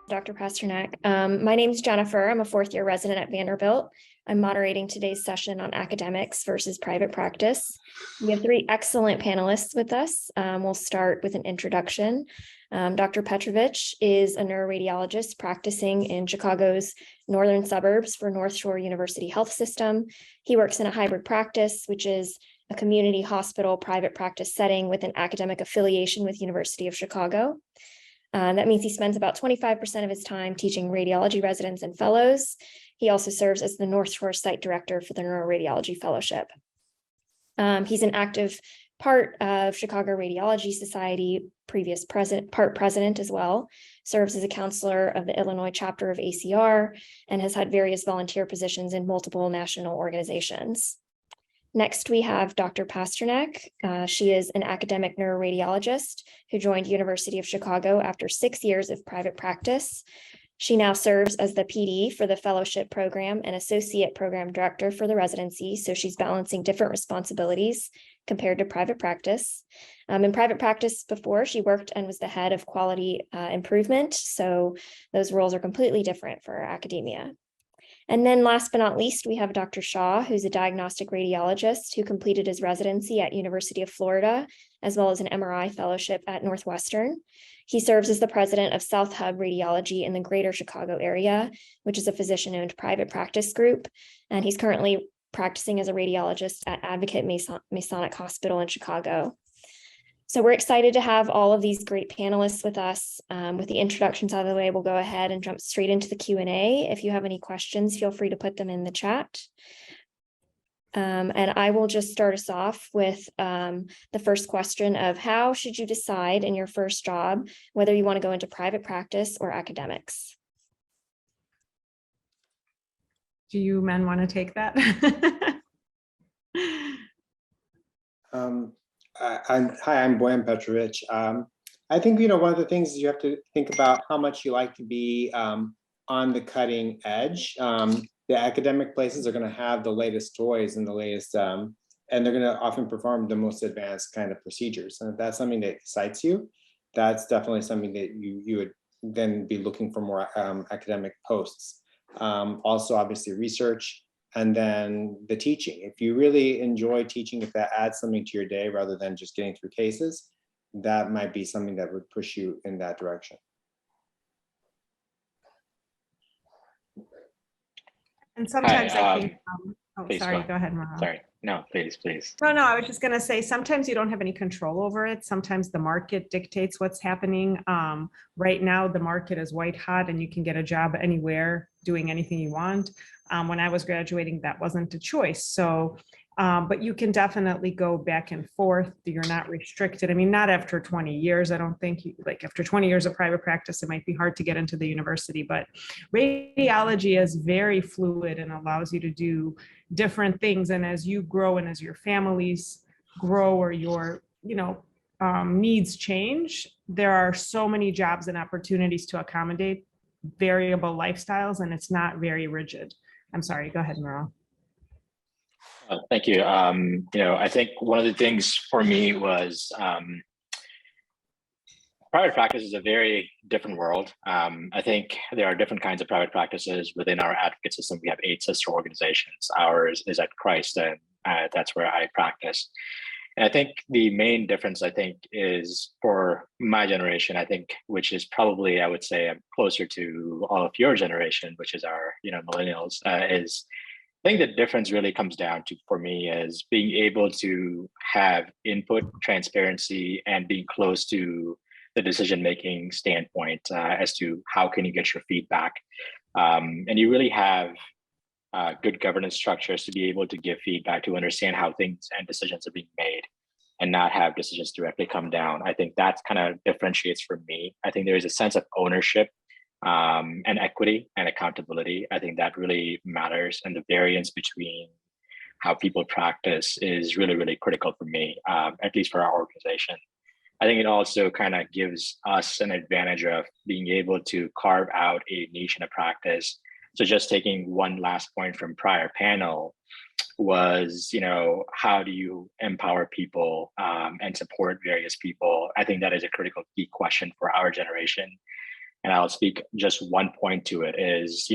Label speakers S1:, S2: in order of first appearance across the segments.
S1: Dr. Pasternak. My name is Jennifer. I'm a fourth-year resident at Vanderbilt. I'm moderating today's session on academics versus private practice. We have three excellent panelists with us. We'll start with an introduction. Dr. Petrovich is a neuroradiologist practicing in Chicago's northern suburbs for North Shore University Health System. He works in a hybrid practice, which is a community hospital private practice setting with an academic affiliation with University of Chicago. That means he spends about 25% of his time teaching radiology residents and fellows. He also serves as the North Shore Site Director for the Neuroradiology Fellowship. He's an active part of Chicago Radiology Society, part president as well, serves as a counselor of the Illinois chapter of ACR, and has had various volunteer positions in multiple national organizations. Next, we have Dr. Pasternak. She is an academic neuroradiologist who joined University of Chicago after 6 years of private practice. She now serves as the PD for the fellowship program and associate program director for the residency. So she's balancing different responsibilities compared to private practice. In private practice before, she worked and was the head of quality improvement. So those roles are completely different for academia. And then last but not least, we have Dr. Shaw, who's a diagnostic radiologist who completed his residency at University of Florida, as well as an MRI fellowship at Northwestern. He serves as the president of South Hub Radiology in the greater Chicago area, which is a physician-owned private practice group. And he's currently practicing as a radiologist at Advocate Masonic Hospital in Chicago. So we're excited to have all of these great panelists with us. With the introductions out of the way, we'll go ahead and jump straight into the Q&A. If you have any questions, feel free to put them in the chat. And I will just start us off with the first question of how should you decide in your first job whether you want to go into private practice or academics?
S2: Do you men want to take that?
S3: I'm Boyan Petrovich. I think, one of the things is you have to think about how much you like to be on the cutting edge. The academic places are going to have the latest toys and the latest, and they're going to often perform the most advanced kind of procedures. And if that's something that excites you, that's definitely something that you would then be looking for more academic posts. Also, obviously, research. And then the teaching. If you really enjoy teaching, if that adds something to your day rather than just getting through cases, that might be something that would push you in that direction.
S2: And sometimes I think,
S4: sorry,
S2: go ahead, Mara.
S4: Sorry, no, please.
S2: No, I was just going to say, sometimes you don't have any control over it. Sometimes the market dictates what's happening. Right now, the market is white hot and you can get a job anywhere doing anything you want. When I was graduating, that wasn't a choice. So, but you can definitely go back and forth. You're not restricted. I mean, not after 20 years. I don't think like after 20 years of private practice, it might be hard to get into the university, but radiology is very fluid and allows you to do different things. And as you grow and as your families grow or your, needs change, there are so many jobs and opportunities to accommodate variable lifestyles, and it's not very rigid. I'm sorry, go ahead, Merle.
S4: Thank you. I think one of the things for me was private practice is a very different world. I think there are different kinds of private practices within our advocate system. We have 8 sister organizations. Ours is at Christ, and that's where I practice. And I think the main difference, is for my generation, which is probably, I would say, I'm closer to all of your generation, which is our, millennials, is I think the difference really comes down to, for me, is being able to have input, transparency, and being close to the decision-making standpoint as to how can you get your feedback. And you really have good governance structures to be able to give feedback, to understand how things and decisions are being made and not have decisions directly come down. I think that kind of differentiates for me. I think there is a sense of ownership and equity and accountability. I think that really matters. And the variance between how people practice is really, really critical for me, at least for our organization. I think it also kind of gives us an advantage of being able to carve out a niche in a practice. So just taking one last point from prior panel was, how do you empower people and support various people? I think that is a critical key question for our generation. And I'll speak just one point to it is,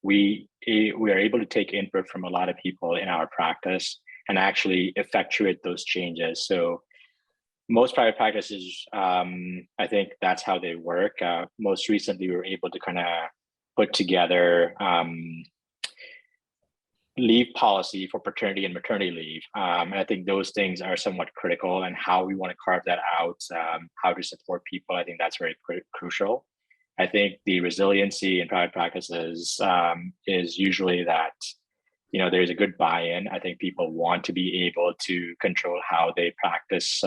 S4: we are able to take input from a lot of people in our practice and actually effectuate those changes. So most private practices, I think that's how they work. Most recently, we were able to kind of put together leave policy for paternity and maternity leave. And I think those things are somewhat critical, and how we want to carve that out, how to support people. I think that's very crucial. I think the resiliency in private practices is usually that, there's a good buy-in. I think people want to be able to control how they practice,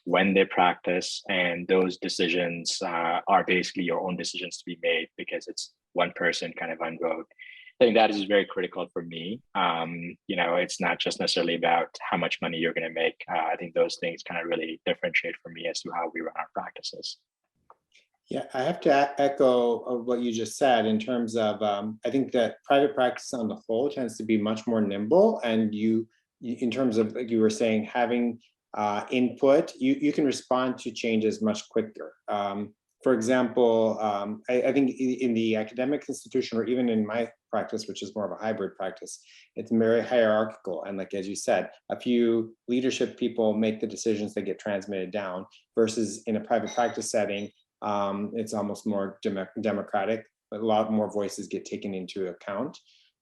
S4: when they practice, and those decisions are basically your own decisions to be made because it's one person kind of one vote. I think that is very critical for me. It's not just necessarily about how much money you're going to make. I think those things kind of really differentiate for me as to how we run our practices.
S3: Yeah, I have to echo what you just said in terms of, I think that private practice on the whole tends to be much more nimble, and you in terms of, like you were saying, having input, you can respond to changes much quicker. For example, I think in the academic institution, or even in my practice, which is more of a hybrid practice, it's very hierarchical. And like, as you said, a few leadership people make the decisions that get transmitted down, versus in a private practice setting, it's almost more democratic, but a lot more voices get taken into account.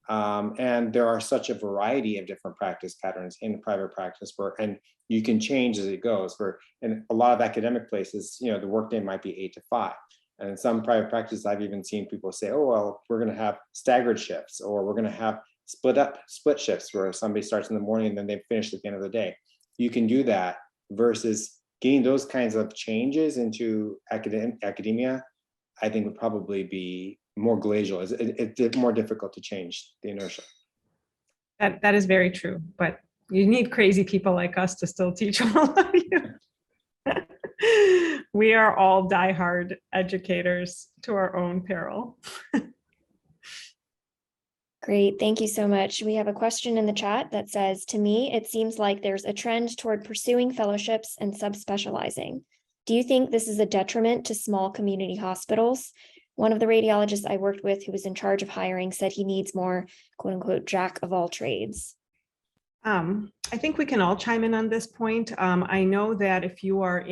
S3: And there are such a variety of different practice patterns in private practice and you can change as it goes. In a lot of academic places, the workday might be 8 to 5. And in some private practice, I've even seen people say, oh, well, we're going to have staggered shifts, or we're going to have split shifts where somebody starts in the morning and then they finish at the end of the day. You can do that, versus getting those kinds of changes into academia, I think would probably be more glacial. It's more difficult to change the inertia.
S2: That is very true, but you need crazy people like us to still teach all of you. We are all diehard educators to our own peril.
S1: Great, thank you so much. We have a question in the chat that says, to me, it seems like there's a trend toward pursuing fellowships and subspecializing. Do you think this is a detriment to small community hospitals? One of the radiologists I worked with who was in charge of hiring said he needs more, quote unquote, jack of all trades.
S2: I think we can all chime in on this point. I know that if you are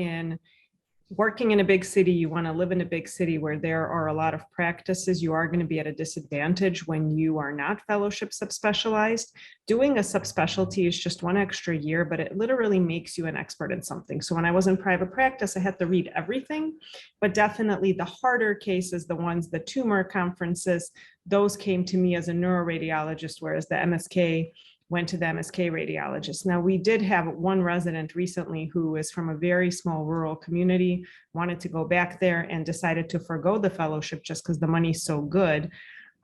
S2: working in a big city, you want to live in a big city where there are a lot of practices, you are going to be at a disadvantage when you are not fellowship subspecialized. Doing a subspecialty is just one extra year, but it literally makes you an expert in something. So when I was in private practice, I had to read everything, but definitely the harder cases, the tumor conferences, those came to me as a neuroradiologist, whereas the MSK went to the MSK radiologist. Now, we did have one resident recently who is from a very small rural community, wanted to go back there and decided to forgo the fellowship just because the money's so good.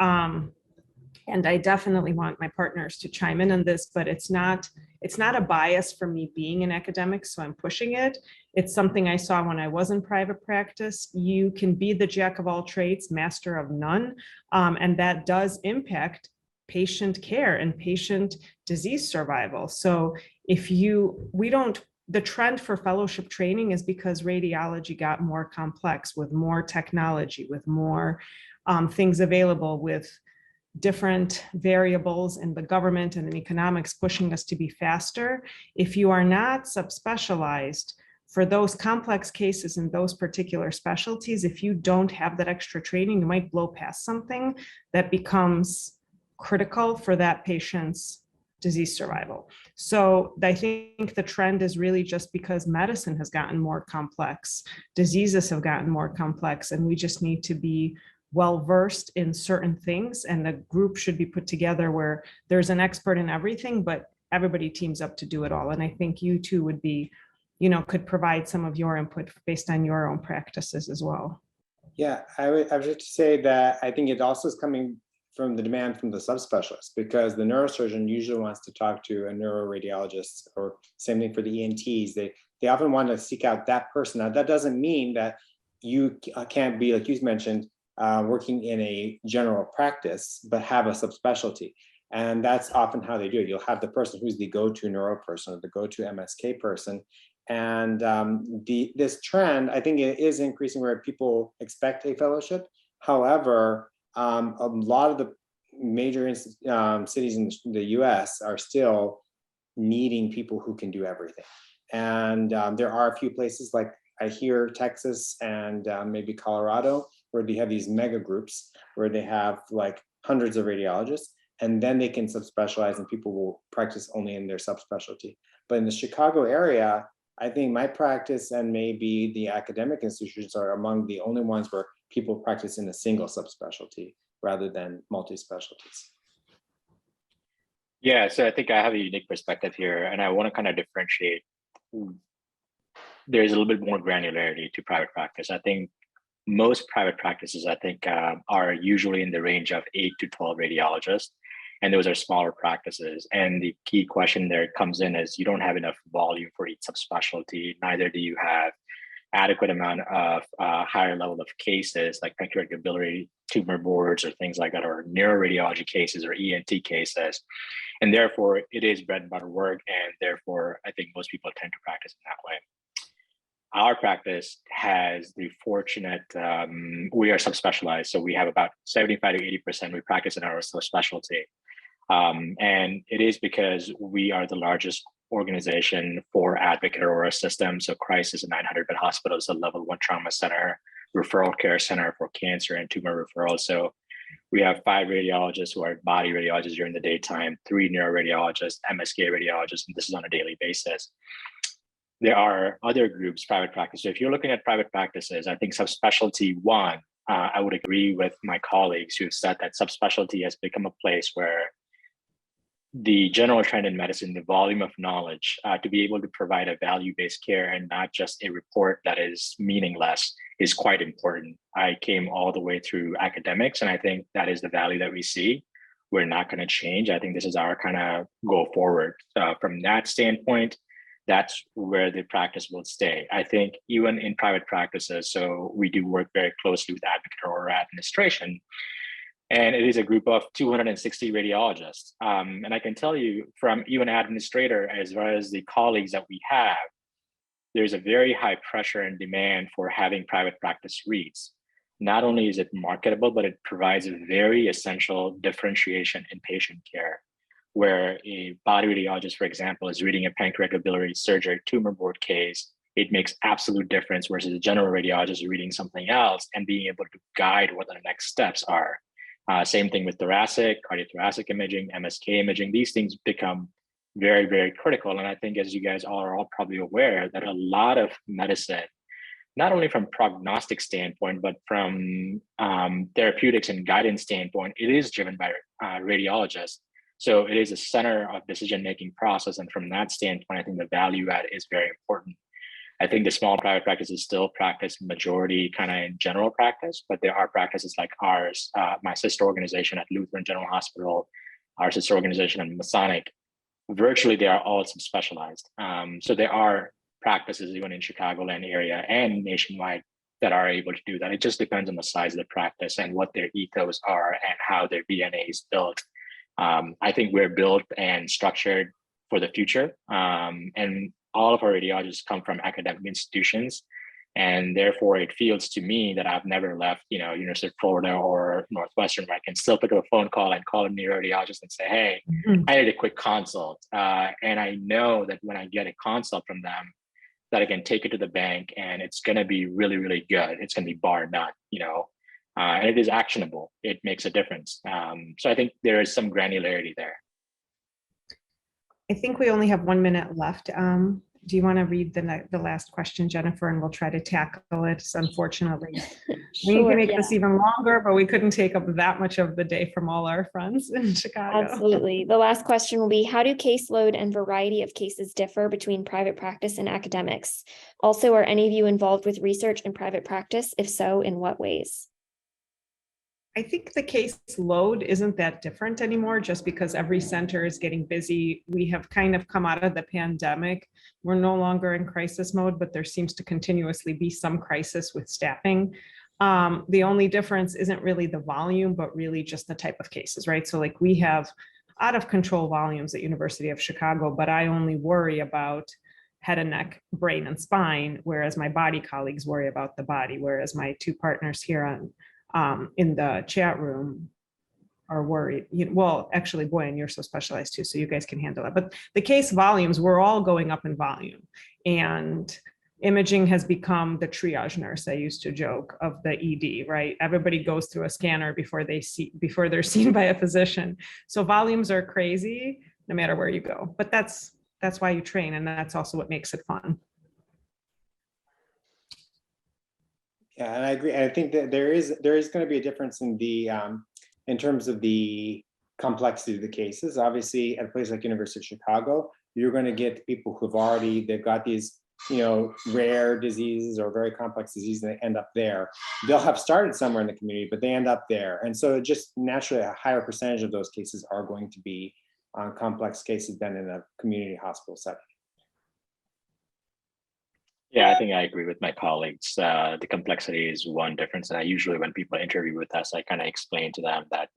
S2: And I definitely want my partners to chime in on this, but it's not a bias for me being an academic, so I'm pushing it. It's something I saw when I was in private practice. You can be the jack of all trades, master of none, and that does impact patient care and patient disease survival. So the trend for fellowship training is because radiology got more complex with more technology, with more things available, with different variables in the government and in economics pushing us to be faster. If you are not subspecialized for those complex cases in those particular specialties, if you don't have that extra training, you might blow past something that becomes critical for that patient's disease survival. So I think the trend is really just because medicine has gotten more complex, diseases have gotten more complex, and we just need to be well-versed in certain things, and the group should be put together where there's an expert in everything, but everybody teams up to do it all. And I think you two would be, could provide some of your input based on your own practices as well.
S3: Yeah, I would have to say that I think it also is coming from the demand from the subspecialists, because the neurosurgeon usually wants to talk to a neuroradiologist, or same thing for the ENTs. They often want to seek out that person. Now, that doesn't mean that you can't be, like you mentioned, working in a general practice, but have a subspecialty. And that's often how they do it. You'll have the person who's the go-to neuro person, or the go-to MSK person, And this trend, I think it is increasing where people expect a fellowship. However, a lot of the major cities in the US are still needing people who can do everything. And there are a few places like I hear Texas and maybe Colorado, where they have these mega groups where they have like hundreds of radiologists, and then they can subspecialize and people will practice only in their subspecialty. But in the Chicago area, I think my practice and maybe the academic institutions are among the only ones where people practice in a single subspecialty rather than multi-specialties.
S4: Yeah, so I think I have a unique perspective here, and I want to kind of differentiate. There's a little bit more granularity to private practice. I think most private practices, are usually in the range of 8 to 12 radiologists, and those are smaller practices. And the key question there comes in is you don't have enough volume for each subspecialty, neither do you have adequate amount of higher level of cases like pancreatic biliary tumor boards or things like that, or neuroradiology cases or ENT cases. And therefore, it is bread and butter work. And therefore, I think most people tend to practice in that way. Our practice has the fortunate, we are subspecialized. So we have about 75 to 80% we practice in our subspecialty. And it is because we are the largest organization for Advocate Aurora system. So Christ is a 900-bed hospital, it's a level 1 trauma center, referral care center for cancer and tumor referrals. So we have 5 radiologists who are body radiologists during the daytime, 3 neuroradiologists, MSK radiologists, and this is on a daily basis. There are other groups, private practice. So if you're looking at private practices, I think subspecialty 1, I would agree with my colleagues who said that subspecialty has become a place where the general trend in medicine, the volume of knowledge to be able to provide a value-based care and not just a report that is meaningless is quite important. I came all the way through academics, and I think that is the value that we see. We're not going to change. I think this is our kind of go forward. From that standpoint, that's where the practice will stay. I think even in private practices, so we do work very closely with Advocate Aurora administration, and it is a group of 260 radiologists. And I can tell you from even administrator, as well as the colleagues that we have, there's a very high pressure and demand for having private practice reads. Not only is it marketable, but it provides a very essential differentiation in patient care, where a body radiologist, for example, is reading a pancreatic biliary surgery tumor board case. It makes absolute difference versus a general radiologist reading something else and being able to guide what the next steps are. Same thing with thoracic, cardiothoracic imaging, MSK imaging. These things become very, very critical. And I think, as you guys are all probably aware, that a lot of medicine, not only from prognostic standpoint, but from therapeutics and guidance standpoint, it is driven by radiologists. So it is a center of decision-making process. And from that standpoint, I think the value add is very important. I think the small private practices still practice majority kind of in general practice, but there are practices like ours, my sister organization at Lutheran General Hospital, our sister organization at Masonic. Virtually, they are all subspecialized. So there are practices even in Chicagoland area and nationwide that are able to do that. It just depends on the size of the practice and what their ethos are and how their DNA is built. I think we're built and structured for the future. And all of our radiologists come from academic institutions. And therefore, it feels to me that I've never left, University of Florida or Northwestern, where I can still pick up a phone call and call a neuroradiologist and say, hey, I need a quick consult. And I know that when I get a consult from them, that I can take it to the bank and it's going to be really, really good. It's going to be bar none, and it is actionable. It makes a difference. So I think there is some granularity there.
S2: I think we only have 1 minute left. Do you want to read the last question, Jennifer, and we'll try to tackle it? Unfortunately, we
S1: Sure,
S2: can make this even longer, but we couldn't take up that much of the day from all our friends in Chicago.
S1: Absolutely. The last question will be, how do caseload and variety of cases differ between private practice and academics? Also, are any of you involved with research in private practice? If so, in what ways?
S2: I think the case load isn't that different anymore, just because every center is getting busy. We have kind of come out of the pandemic. We're no longer in crisis mode, but there seems to continuously be some crisis with staffing. The only difference isn't really the volume, but really just the type of cases, right? So like we have out of control volumes at University of Chicago, but I only worry about head and neck, brain and spine, whereas my body colleagues worry about the body, whereas my two partners here on in the chat room are worried. Well, actually, Boyan, you're so specialized too, so you guys can handle that. But the case volumes, we're all going up in volume. And imaging has become the triage nurse, I used to joke, of the ED, right? Everybody goes through a scanner before they're seen by a physician. So volumes are crazy no matter where you go. But that's why you train, and that's also what makes it fun.
S3: Yeah, and I agree. And I think that there is going to be a difference in the in terms of the complexity of the cases. Obviously, at a place like University of Chicago, you're going to get people they've got these, rare diseases or very complex diseases, and they end up there. They'll have started somewhere in the community, but they end up there. And so just naturally a higher percentage of those cases are going to be complex cases than in a community hospital setting.
S4: Yeah, I think I agree with my colleagues. The complexity is one difference. And I usually, when people interview with us, I kind of explain to them that,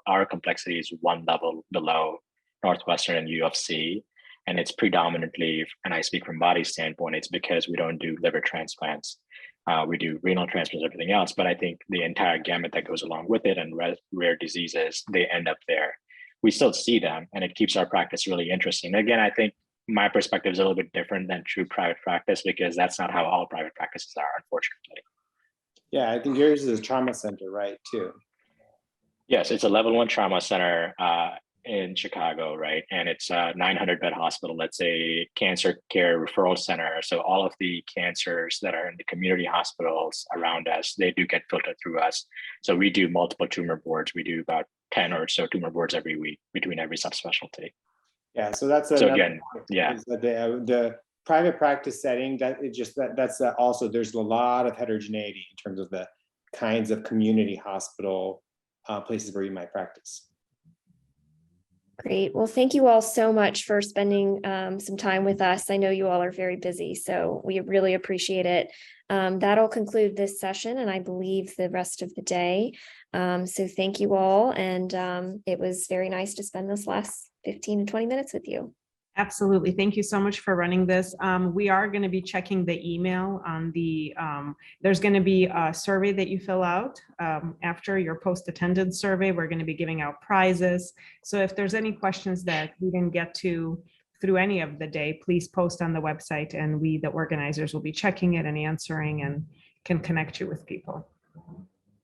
S4: our complexity is one level below Northwestern and U of C. And it's predominantly, and I speak from body standpoint, it's because we don't do liver transplants. We do renal transplants, everything else. But I think the entire gamut that goes along with it and rare diseases, they end up there. We still see them, and it keeps our practice really interesting. Again, I think my perspective is a little bit different than true private practice, because that's not how all private practices are, unfortunately.
S3: Yeah, I think yours is a trauma center, right, too?
S4: Yes, it's a level 1 trauma center in Chicago, right? And it's a 900-bed hospital. It's a cancer care referral center. So all of the cancers that are in the community hospitals around us, they do get filtered through us. So we do multiple tumor boards. We do about 10 or so tumor boards every week between every subspecialty.
S3: Yeah, so that's
S4: again, yeah,
S3: is that the private practice setting, that's also, there's a lot of heterogeneity in terms of the kinds of community hospital places where you might practice.
S1: Great. Well, thank you all so much for spending some time with us. I know you all are very busy, so we really appreciate it. That'll conclude this session, and I believe the rest of the day. So thank you all. And it was very nice to spend this last 15 to 20 minutes with you.
S2: Absolutely. Thank you so much for running this. We are going to be checking the email on the, there's going to be a survey that you fill out after your post-attendance survey. We're going to be giving out prizes. So if there's any questions that we didn't get to through any of the day, please post on the website, and we, the organizers, will be checking it and answering and can connect you with people.